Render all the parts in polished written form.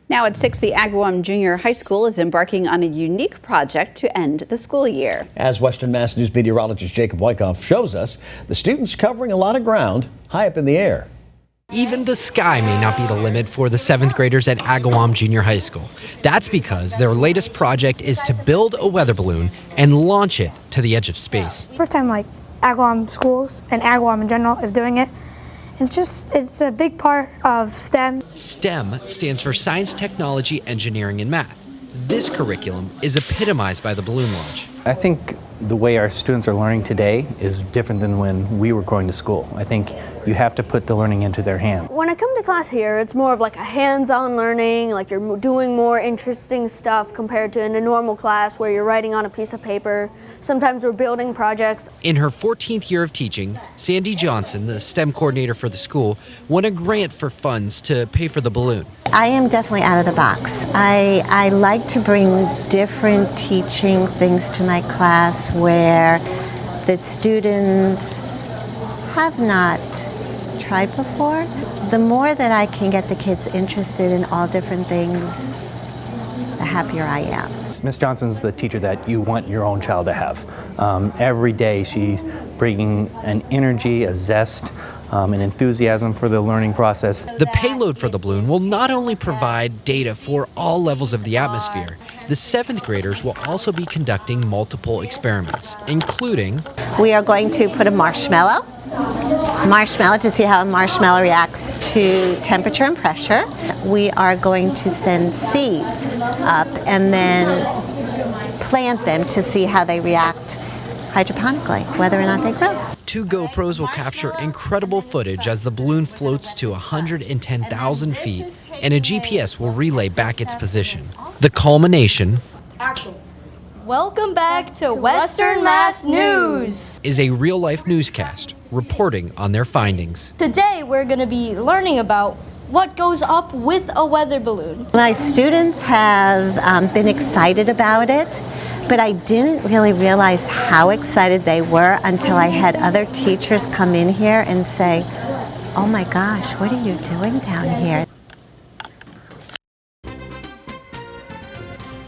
Now at 6, the Agawam Junior High School is embarking on a unique project to end the school year. As Western Mass News meteorologist Jacob Wyckoff shows us, the students covering a lot of ground high up in the air. Even the sky may not be the limit for the 7th graders at Agawam Junior High School. That's because their latest project is to build a weather balloon and launch it to the edge of space. First time like Agawam schools and Agawam in general is doing it. It's a big part of STEM. STEM stands for Science, Technology, Engineering, and Math. This curriculum is epitomized by the balloon launch. I think the way our students are learning today is different than when we were going to school. I think you have to put the learning into their hands. When I come to class here, it's more of like a hands-on learning, like you're doing more interesting stuff compared to in a normal class where you're writing on a piece of paper. Sometimes we're building projects. In her 14th year of teaching, Sandy Johnson, the STEM coordinator for the school, won a grant for funds to pay for the balloon. I am definitely out of the box. I like to bring different teaching things to my class where the students have not tried before. The more that I can get the kids interested in all different things, the happier I am. Miss Johnson's the teacher that you want your own child to have. Every day she's bringing an energy, a zest, an enthusiasm for the learning process. The payload for the balloon will not only provide data for all levels of the atmosphere, the 7th graders will also be conducting multiple experiments, including... We are going to put a marshmallow to see how a marshmallow reacts to temperature and pressure. We are going to send seeds up and then plant them to see how they react hydroponically, whether or not they grow. 2 GoPros will capture incredible footage as the balloon floats to 110,000 feet, and a GPS will relay back its position. The culmination Welcome back to Western Mass News is a real-life newscast reporting on their findings. Today we're going to be learning about what goes up with a weather balloon. My students have been excited about it, but I didn't really realize how excited they were until I had other teachers come in here and say, "Oh my gosh, what are you doing down here?"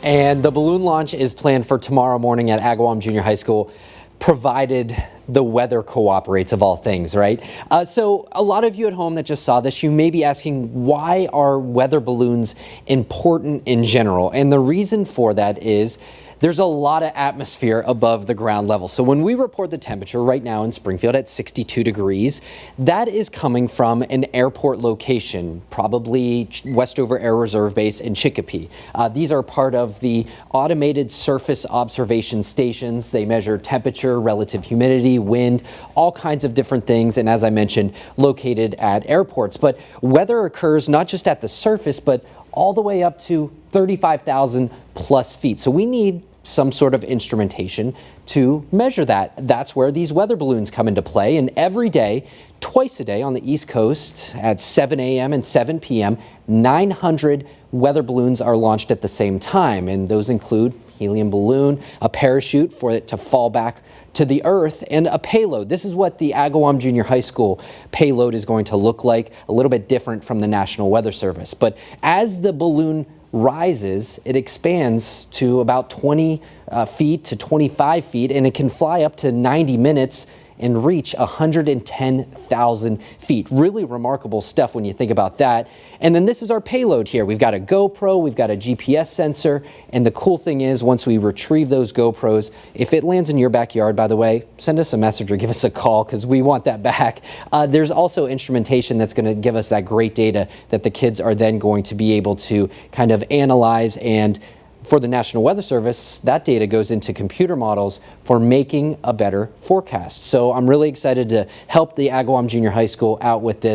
And the balloon launch is planned for tomorrow morning at Agawam Junior High School, provided the weather cooperates, of all things, right? So a lot of you at home that just saw this, you may be asking, why are weather balloons important in general? And the reason for that is there's a lot of atmosphere above the ground level. So when we report the temperature right now in Springfield at 62 degrees, that is coming from an airport location, probably Westover Air Reserve Base in Chicopee. These are part of the automated surface observation stations. They measure temperature, relative humidity, wind, all kinds of different things. And as I mentioned, located at airports. But weather occurs not just at the surface, but all the way up to 35,000 plus feet. So we need some sort of instrumentation to measure that. That's where these weather balloons come into play. And every day, twice a day on the East Coast at 7 a.m. and 7 p.m., 900 weather balloons are launched at the same time. And those include helium balloon, a parachute for it to fall back to the earth, and a payload. This is what the Agawam Junior High School payload is going to look like, a little bit different from the National Weather Service. But as the balloon rises, it expands to about 20 feet to 25 feet, and it can fly up to 90 minutes and reach 110,000 feet. Really remarkable stuff when you think about that. And then this is our payload here. We've got a GoPro, we've got a GPS sensor, and the cool thing is once we retrieve those GoPros, if it lands in your backyard, by the way, send us a message or give us a call because we want that back. There's also instrumentation that's going to give us that great data that the kids are then going to be able to kind of analyze, and for the National Weather Service, that data goes into computer models for making a better forecast. So I'm really excited to help the Agawam Junior High School out with this.